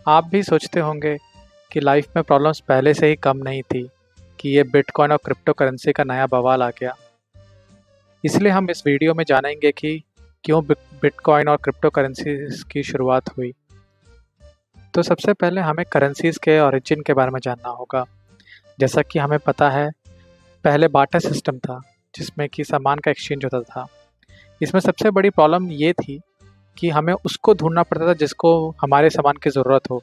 आप भी सोचते होंगे कि लाइफ में प्रॉब्लम्स पहले से ही कम नहीं थी कि ये बिटकॉइन और क्रिप्टो करेंसी का नया बवाल आ गया। इसलिए हम इस वीडियो में जानेंगे कि क्यों बिटकॉइन और क्रिप्टो करेंसीज की शुरुआत हुई। तो सबसे पहले हमें करेंसीज के ओरिजिन के बारे में जानना होगा। जैसा कि हमें पता है, पहले बार्टर सिस्टम था जिसमें कि सामान का एक्सचेंज होता था। इसमें सबसे बड़ी प्रॉब्लम ये थी कि हमें उसको ढूंढना पड़ता था जिसको हमारे सामान की ज़रूरत हो,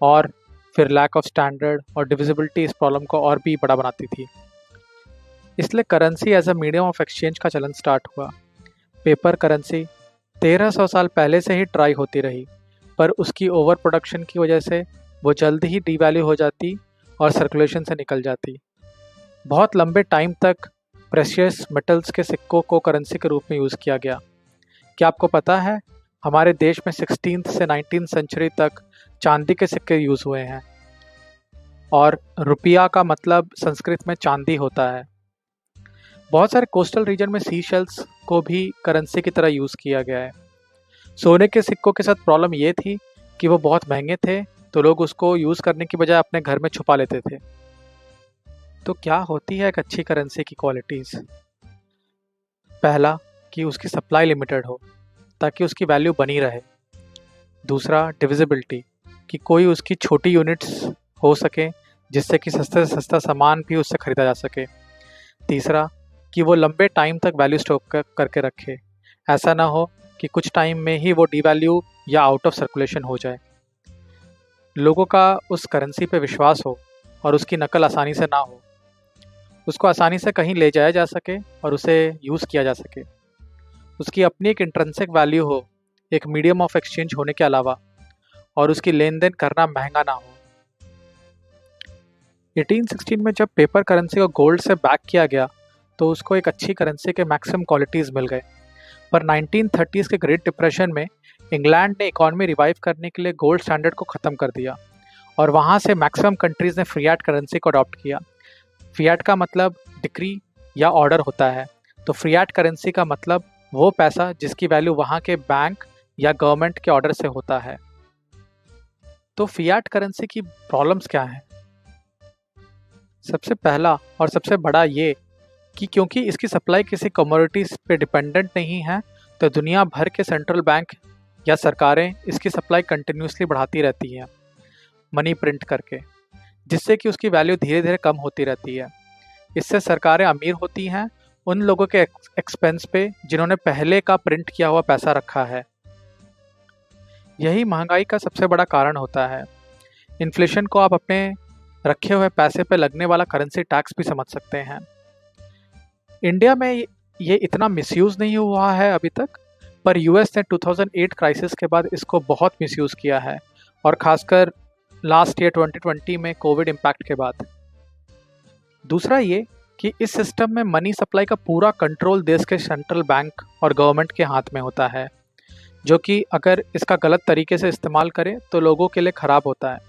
और फिर लैक ऑफ स्टैंडर्ड और डिविजिबिलिटी इस प्रॉब्लम को और भी बड़ा बनाती थी। इसलिए currency as a medium of exchange का चलन स्टार्ट हुआ। पेपर करेंसी 1300 साल पहले से ही ट्राई होती रही, पर उसकी ओवर प्रोडक्शन की वजह से वो जल्द ही डीवैल्यू हो जाती और सर्कुलेशन से निकल जाती। बहुत लंबे टाइम तक प्रेशियस मेटल्स के सिक्कों को करेंसी के रूप में यूज़ किया गया। क्या आपको पता है, हमारे देश में 16th से 19th सेंचुरी तक चांदी के सिक्के यूज़ हुए हैं, और रुपया का मतलब संस्कृत में चांदी होता है। बहुत सारे कोस्टल रीजन में सी शेल्स को भी करेंसी की तरह यूज़ किया गया है। सोने के सिक्कों के साथ प्रॉब्लम ये थी कि वो बहुत महंगे थे, तो लोग उसको यूज़ करने की बजाय अपने घर में छुपा लेते थे। तो क्या होती है एक अच्छी करेंसी की क्वालिटीज़? पहला, कि उसकी सप्लाई लिमिटेड हो ताकि उसकी वैल्यू बनी रहे। दूसरा, डिविजिबिलिटी, कि कोई उसकी छोटी यूनिट्स हो सके जिससे कि सस्ते से सस्ता सामान भी उससे ख़रीदा जा सके। तीसरा, कि वो लंबे टाइम तक वैल्यू स्टॉक करके रखे। ऐसा ना हो कि कुछ टाइम में ही वो डीवैल्यू या आउट ऑफ सर्कुलेशन हो जाए। लोगों का उस करेंसी पे विश्वास हो और उसकी नकल आसानी से ना हो। उसको आसानी से कहीं ले जाया जा सके और उसे यूज़ किया जा सके। उसकी अपनी एक इंट्रिंसिक वैल्यू हो, एक मीडियम ऑफ एक्सचेंज होने के अलावा, और उसकी लेन देन करना महंगा ना हो। 1816 में जब पेपर करेंसी को गोल्ड से बैक किया गया तो उसको एक अच्छी करेंसी के मैक्सिमम क्वालिटीज़ मिल गए। पर 1930s के ग्रेट डिप्रेशन में इंग्लैंड ने इकॉनमी रिवाइव करने के लिए गोल्ड स्टैंडर्ड को ख़त्म कर दिया, और वहाँ से मैक्सिमम कंट्रीज़ ने फिएट करेंसी को अडॉप्ट किया। फिएट का मतलब डिक्री या ऑर्डर होता है, तो फिएट करेंसी का मतलब वो पैसा जिसकी वैल्यू वहाँ के बैंक या गवर्नमेंट के ऑर्डर से होता है। तो फिएट करेंसी की प्रॉब्लम्स क्या हैं? सबसे पहला और सबसे बड़ा ये कि क्योंकि इसकी सप्लाई किसी कमोडिटीज़ पे डिपेंडेंट नहीं है, तो दुनिया भर के सेंट्रल बैंक या सरकारें इसकी सप्लाई कंटिन्यूसली बढ़ाती रहती हैं मनी प्रिंट करके, जिससे कि उसकी वैल्यू धीरे धीरे कम होती रहती है। इससे सरकारें अमीर होती हैं उन लोगों के एक्सपेंस पे जिन्होंने पहले का प्रिंट किया हुआ पैसा रखा है। यही महंगाई का सबसे बड़ा कारण होता है। इन्फ्लेशन को आप अपने रखे हुए पैसे पे लगने वाला करेंसी टैक्स भी समझ सकते हैं। इंडिया में ये इतना मिसयूज़ नहीं हुआ है अभी तक, पर यूएस ने 2008 क्राइसिस के बाद इसको बहुत मिसयूज़ किया है, और ख़ासकर लास्ट ईयर 2020 में कोविड इम्पैक्ट के बाद। दूसरा ये कि इस सिस्टम में मनी सप्लाई का पूरा कंट्रोल देश के सेंट्रल बैंक और गवर्नमेंट के हाथ में होता है, जो कि अगर इसका गलत तरीके से इस्तेमाल करें तो लोगों के लिए ख़राब होता है।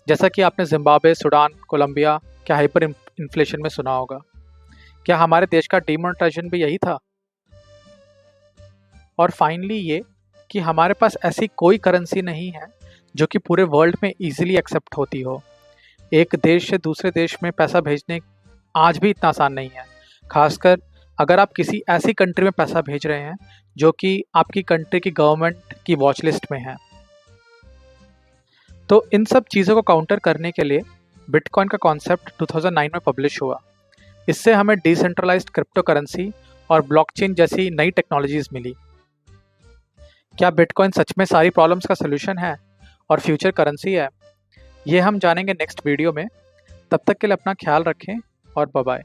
जैसा कि आपने जिम्बाब्वे, सूडान, कोलंबिया के हाइपर इन्फ्लेशन में सुना होगा। क्या हमारे देश का डिमोनेटाइजेशन भी यही था? और फाइनली ये कि हमारे पास ऐसी कोई करेंसी नहीं है जो कि पूरे वर्ल्ड में इजीली एक्सेप्ट होती हो। एक देश से दूसरे देश में पैसा भेजने आज भी इतना आसान नहीं है, खासकर अगर आप किसी ऐसी कंट्री में पैसा भेज रहे हैं जो कि आपकी कंट्री की गवर्नमेंट की वॉच लिस्ट में है। तो इन सब चीज़ों को काउंटर करने के लिए बिटकॉइन का कॉन्सेप्ट 2009 में पब्लिश हुआ। इससे हमें डिसेंट्रलाइज्ड क्रिप्टो करेंसी और ब्लॉकचेन जैसी नई टेक्नोलॉजीज मिली। क्या बिटकॉइन सच में सारी प्रॉब्लम्स का सलूशन है और फ्यूचर करेंसी है? ये हम जानेंगे नेक्स्ट वीडियो में। तब तक के लिए अपना ख्याल रखें और बाय बाय।